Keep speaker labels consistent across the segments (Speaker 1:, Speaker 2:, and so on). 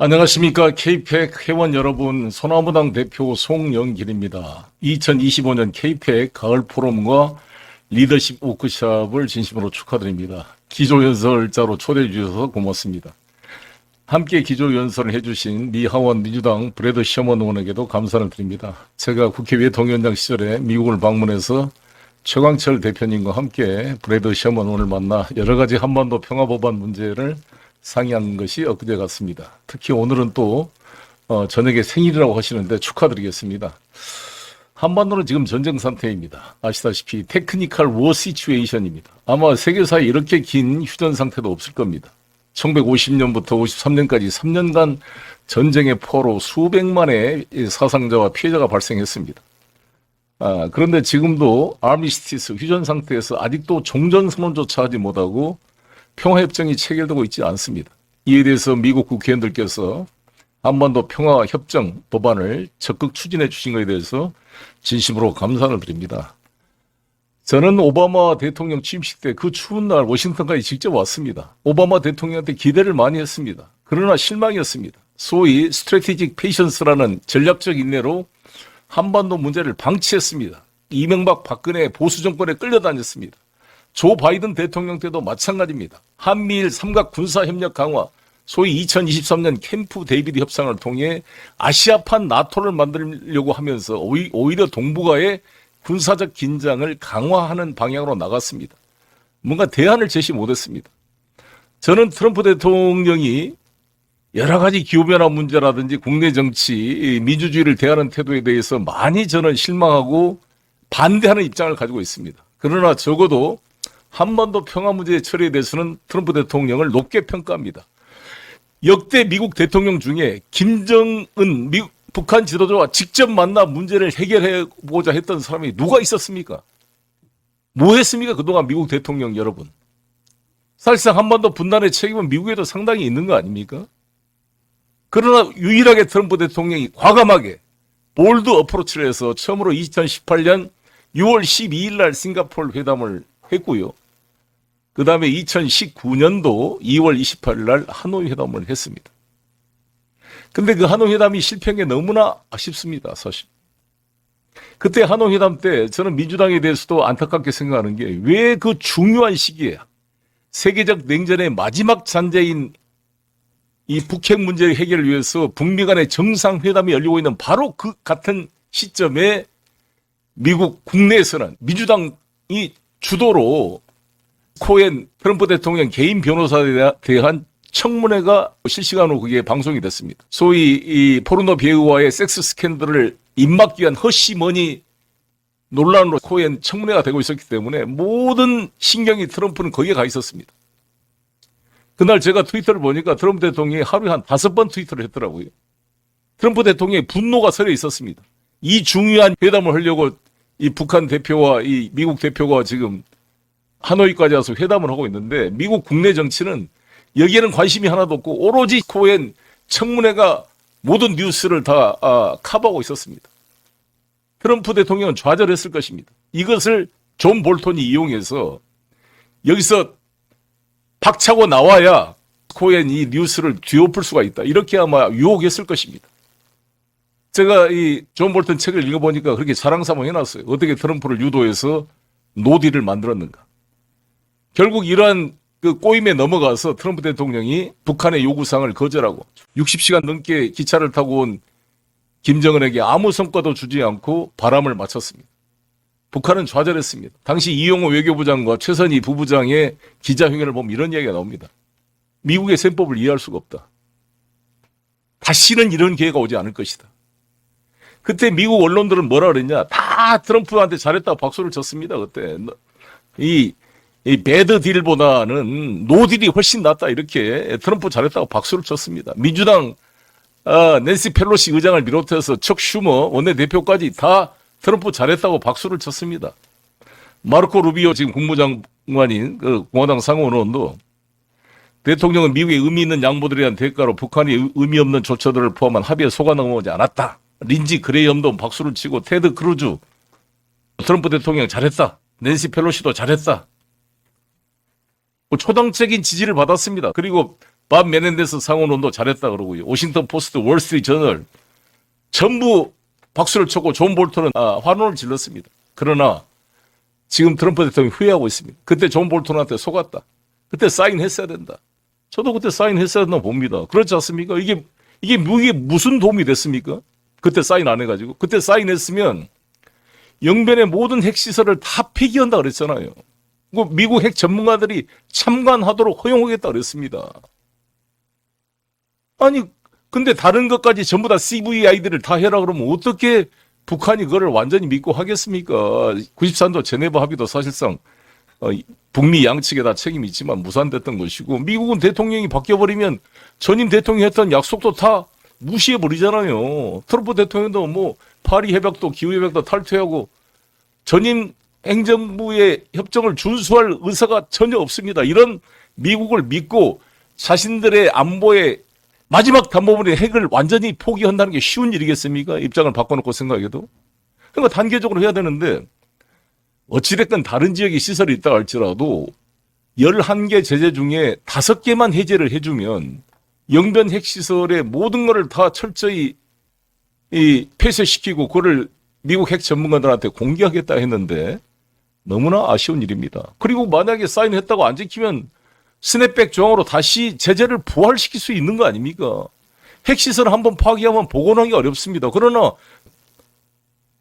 Speaker 1: 안녕하십니까. 케이팩 회원 여러분, 소나무당 대표 송영길입니다. 2025년 케이팩 가을 포럼과 리더십 워크숍을 진심으로 축하드립니다. 기조연설자로 초대해 주셔서 고맙습니다. 함께 기조연설을 해주신 미하원 민주당 브래드 셔먼 의원에게도 감사를 드립니다. 제가 국회 외통위원장 시절에 미국을 방문해서 최광철 대표님과 함께 브래드 셔먼 의원을 만나 여러 가지 한반도 평화법안 문제를 상의한 것이 엊그제 같습니다. 특히 오늘은 또 저녁에 생일이라고 하시는데 축하드리겠습니다. 한반도는 지금 전쟁 상태입니다. 아시다시피 테크니컬 워 시츄에이션입니다. 아마 세계사에 이렇게 긴 휴전 상태도 없을 겁니다. 1950년부터 53년까지 3년간 전쟁의 포로 수백만의 사상자와 피해자가 발생했습니다. 그런데 지금도 아미스티스 휴전 상태에서 아직도 종전선언조차 하지 못하고 평화협정이 체결되고 있지 않습니다. 이에 대해서 미국 국회의원들께서 한반도 평화협정 법안을 적극 추진해 주신 것에 대해서 진심으로 감사를 드립니다. 저는 오바마 대통령 취임식 때 그 추운 날 워싱턴까지 직접 왔습니다. 오바마 대통령한테 기대를 많이 했습니다. 그러나 실망이었습니다. 소위 스트래티직 페이션스라는 전략적 인내로 한반도 문제를 방치했습니다. 이명박 박근혜 보수 정권에 끌려다녔습니다. 조 바이든 대통령 때도 마찬가지입니다. 한미일 삼각 군사협력 강화, 소위 2023년 캠프 데이비드 협상을 통해 아시아판 나토를 만들려고 하면서 오히려 동북아의 군사적 긴장을 강화하는 방향으로 나갔습니다. 뭔가 대안을 제시 못했습니다. 저는 트럼프 대통령이 여러 가지 기후변화 문제라든지 국내 정치, 민주주의를 대하는 태도에 대해서 많이 저는 실망하고 반대하는 입장을 가지고 있습니다. 그러나 적어도 한반도 평화 문제의 처리에 대해서는 트럼프 대통령을 높게 평가합니다. 역대 미국 대통령 중에 김정은 북한 지도자와 직접 만나 문제를 해결해보고자 했던 사람이 누가 있었습니까? 뭐 했습니까? 그동안 미국 대통령 여러분. 사실상 한반도 분단의 책임은 미국에도 상당히 있는 거 아닙니까? 그러나 유일하게 트럼프 대통령이 과감하게 볼드 어프로치를 해서 처음으로 2018년 6월 12일 날 싱가포르 회담을 했고요. 그 다음에 2019년도 2월 28일 날 하노이 회담을 했습니다. 근데 그 하노이 회담이 실패한 게 너무나 아쉽습니다, 사실. 그때 하노이 회담 때 저는 민주당에 대해서도 안타깝게 생각하는 게 왜 그 중요한 시기에 세계적 냉전의 마지막 잔재인 이 북핵 문제 해결을 위해서 북미 간의 정상회담이 열리고 있는 바로 그 같은 시점에 미국 국내에서는 민주당이 주도로 코엔 트럼프 대통령 개인 변호사에 대한 청문회가 실시간으로 그게 방송이 됐습니다. 소위 이 포르노 배우와의 섹스 스캔들을 입막기 위한 허시머니 논란으로 코엔 청문회가 되고 있었기 때문에 모든 신경이 트럼프는 거기에 가 있었습니다. 그날 제가 트위터를 보니까 트럼프 대통령이 하루에 한 5번 트위터를 했더라고요. 트럼프 대통령의 분노가 서려 있었습니다. 이 중요한 회담을 하려고 이 북한 대표와 이 미국 대표가 지금 하노이까지 와서 회담을 하고 있는데 미국 국내 정치는 여기에는 관심이 하나도 없고 오로지 코엔 청문회가 모든 뉴스를 다 커버하고 있었습니다. 트럼프 대통령은 좌절했을 것입니다. 이것을 존 볼턴이 이용해서 여기서 박차고 나와야 코엔 이 뉴스를 뒤엎을 수가 있다. 이렇게 아마 유혹했을 것입니다. 제가 이 존 볼턴 책을 읽어보니까 그렇게 자랑삼아 해놨어요. 어떻게 트럼프를 유도해서 노딜을 만들었는가. 결국 이러한 그 꼬임에 넘어가서 트럼프 대통령이 북한의 요구사항을 거절하고 60시간 넘게 기차를 타고 온 김정은에게 아무 성과도 주지 않고 바람을 맞췄습니다. 북한은 좌절했습니다. 당시 이용호 외교부장과 최선희 부부장의 기자회견을 보면 이런 이야기가 나옵니다. 미국의 셈법을 이해할 수가 없다. 다시는 이런 기회가 오지 않을 것이다. 그때 미국 언론들은 뭐라 그랬냐. 다 트럼프한테 잘했다고 박수를 쳤습니다. 그때 이 배드 딜보다는 노딜이 훨씬 낫다 이렇게 트럼프 잘했다고 박수를 쳤습니다. 민주당 낸시 펠로시 의장을 비롯해서 척 슈머 원내대표까지 다 트럼프 잘했다고 박수를 쳤습니다. 마르코 루비오 지금 국무장관인 그 공화당 상원의원도 대통령은 미국의 의미 있는 양보들에 대한 대가로 북한이 의미 없는 조처들을 포함한 합의에 속아 넘어오지 않았다. 린지 그레이엄도 박수를 치고 테드 크루즈 트럼프 대통령 잘했다. 낸시 펠로시도 잘했다. 초당적인 지지를 받았습니다. 그리고 밥 메넨데스 상원원도 잘했다 그러고요. 워싱턴 포스트, 월스트리트 저널 전부 박수를 쳤고 존 볼턴은 환호를 질렀습니다. 그러나 지금 트럼프 대통령이 후회하고 있습니다. 그때 존 볼턴한테 속았다. 그때 사인했어야 된다. 저도 그때 사인했어야 된다고 봅니다. 그렇지 않습니까? 이게 미국에 무슨 도움이 됐습니까? 그때 사인 안 해가지고. 그때 사인했으면 영변의 모든 핵시설을 다 폐기한다 그랬잖아요. 미국 핵 전문가들이 참관하도록 허용하겠다 그랬습니다. 아니 근데 다른 것까지 전부 다 CVI들을 다 해라 그러면 어떻게 북한이 그거를 완전히 믿고 하겠습니까? 93도 제네바 합의도 사실상 북미 양측에 다 책임이 있지만 무산됐던 것이고 미국은 대통령이 바뀌어버리면 전임 대통령이 했던 약속도 다 무시해버리잖아요. 트럼프 대통령도 뭐 파리 협약도 기후협약도 탈퇴하고 전임 행정부의 협정을 준수할 의사가 전혀 없습니다. 이런 미국을 믿고 자신들의 안보에 마지막 담보물인 핵을 완전히 포기한다는 게 쉬운 일이겠습니까? 입장을 바꿔놓고 생각해도. 그러니까 단계적으로 해야 되는데 어찌됐건 다른 지역에 시설이 있다 할지라도 11개 제재 중에 5개만 해제를 해주면 영변 핵시설의 모든 것을 다 철저히 폐쇄시키고 그거를 미국 핵 전문가들한테 공개하겠다 했는데 너무나 아쉬운 일입니다. 그리고 만약에 사인했다고 안 지키면 스냅백 조항으로 다시 제재를 부활시킬 수 있는 거 아닙니까? 핵시설을 한번 파기하면 복원하기 어렵습니다. 그러나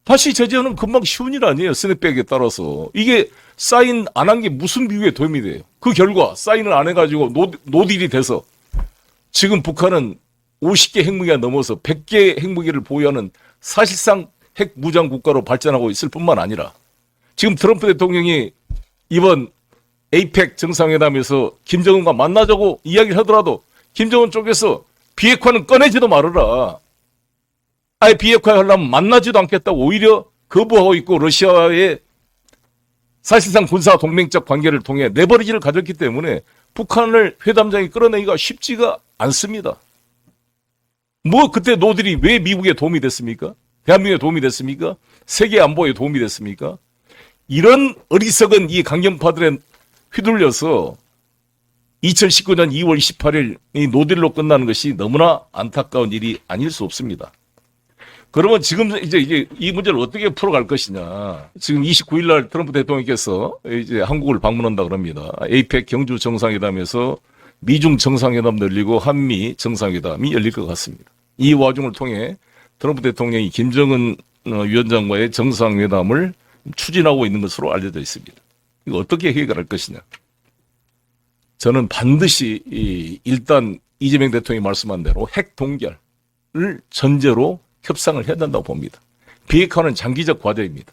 Speaker 1: 다시 제재하는 금방 쉬운 일 아니에요. 스냅백에 따라서. 이게 사인 안 한 게 무슨 미국에 도움이 돼요. 그 결과 사인을 안 해가지고 노딜이 돼서 지금 북한은 50개 핵무기가 넘어서 100개 핵무기를 보유하는 사실상 핵 무장 국가로 발전하고 있을 뿐만 아니라 지금 트럼프 대통령이 이번 에이펙 정상회담에서 김정은과 만나자고 이야기를 하더라도 김정은 쪽에서 비핵화는 꺼내지도 말아라. 아예 비핵화 하려면 만나지도 않겠다고 오히려 거부하고 있고 러시아와의 사실상 군사 동맹적 관계를 통해 레버리지를 가졌기 때문에 북한을 회담장에 끌어내기가 쉽지가 않습니다. 뭐 그때 노들이 왜 미국에 도움이 됐습니까? 대한민국에 도움이 됐습니까? 세계 안보에 도움이 됐습니까? 이런 어리석은 이 강경파들의 휘둘려서 2019년 2월 28일 이 노딜로 끝나는 것이 너무나 안타까운 일이 아닐 수 없습니다. 그러면 지금 이제 이 문제를 어떻게 풀어갈 것이냐. 지금 29일 날 트럼프 대통령께서 이제 한국을 방문한다 그럽니다. 에이펙 경주 정상회담에서 미중 정상회담도 열리고 한미 정상회담이 열릴 것 같습니다. 이 와중을 통해 트럼프 대통령이 김정은 위원장과의 정상회담을 추진하고 있는 것으로 알려져 있습니다. 이거 어떻게 해결할 것이냐. 저는 반드시 일단 이재명 대통령이 말씀한 대로 핵 동결을 전제로 협상을 해야 된다고 봅니다. 비핵화는 장기적 과제입니다.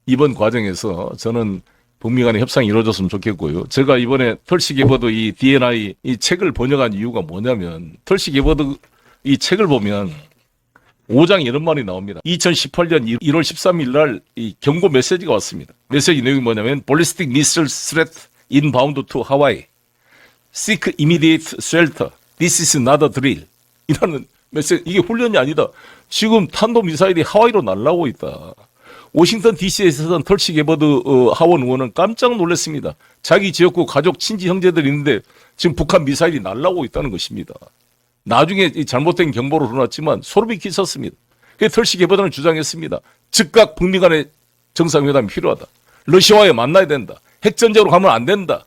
Speaker 1: 이번 과정에서 저는 북미 간의 협상이 이루어졌으면 좋겠고요. 제가 이번에 털시 게버드 이 D&I 이 책을 번역한 이유가 뭐냐면 털시 게버드 이 책을 보면 5장 이런 말이 나옵니다. 2018년 1월 13일 날 이 경고 메시지가 왔습니다. 메시지 내용이 뭐냐면 Ballistic Missile Threat Inbound to Hawaii. Seek immediate shelter. This is not a drill. 이라는 메시지. 이게 훈련이 아니다. 지금 탄도미사일이 하와이로 날아오고 있다. 워싱턴 DC에서 있었던 털시 게버드 하원 의원은 깜짝 놀랐습니다. 자기 지역구 가족 친지 형제들이 있는데 지금 북한 미사일이 날아오고 있다는 것입니다. 나중에 잘못된 경보로 드러났지만 소름이 끼쳤습니다. 그래서 털시 게버드는 주장했습니다. 즉각 북미 간의 정상회담이 필요하다. 러시아와에 만나야 된다. 핵전쟁으로 가면 안 된다.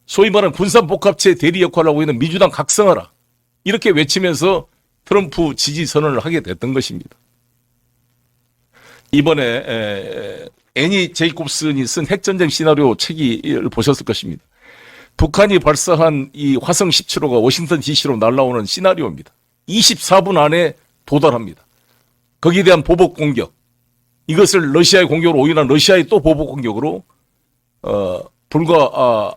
Speaker 1: 소위 말하는 군산복합체 대리 역할을 하고 있는 민주당 각성하라. 이렇게 외치면서 트럼프 지지 선언을 하게 됐던 것입니다. 이번에 애니 제이콥슨이 쓴 핵전쟁 시나리오 책을 보셨을 것입니다. 북한이 발사한 이 화성 17호가 워싱턴 DC로 날아오는 시나리오입니다. 24분 안에 도달합니다. 거기에 대한 보복 공격. 이것을 러시아의 공격으로 오인한 러시아의 또 보복 공격으로 불과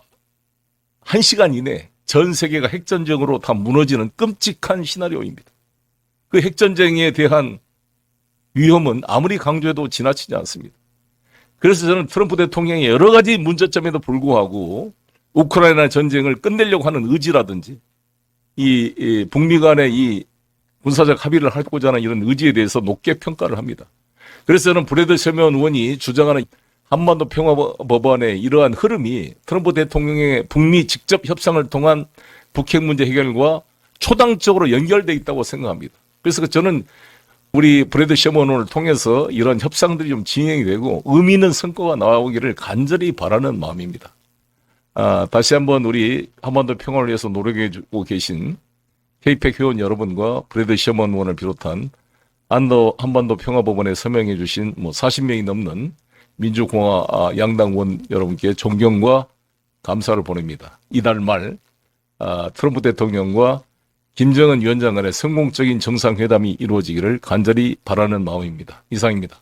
Speaker 1: 1시간 이내 전 세계가 핵전쟁으로 다 무너지는 끔찍한 시나리오입니다. 그 핵전쟁에 대한 위험은 아무리 강조해도 지나치지 않습니다. 그래서 저는 트럼프 대통령의 여러 가지 문제점에도 불구하고 우크라이나 전쟁을 끝내려고 하는 의지라든지 이 북미 간의 이 군사적 합의를 하고자 하는 이런 의지에 대해서 높게 평가를 합니다. 그래서 저는 브래드 셔먼 의원이 주장하는 한반도 평화법안의 이러한 흐름이 트럼프 대통령의 북미 직접 협상을 통한 북핵 문제 해결과 초당적으로 연결되어 있다고 생각합니다. 그래서 저는 우리 브래드 셔먼을 통해서 이런 협상들이 좀 진행이 되고 의미 있는 성과가 나오기를 간절히 바라는 마음입니다. 다시 한번 우리 한반도 평화를 위해서 노력해주고 계신 케이펙 회원 여러분과 브래드 셔먼 의원을 비롯한 한반도 평화법원에 서명해 주신 40명이 넘는 민주공화 양당 의원 여러분께 존경과 감사를 보냅니다. 이달 말 트럼프 대통령과 김정은 위원장 간의 성공적인 정상회담이 이루어지기를 간절히 바라는 마음입니다. 이상입니다.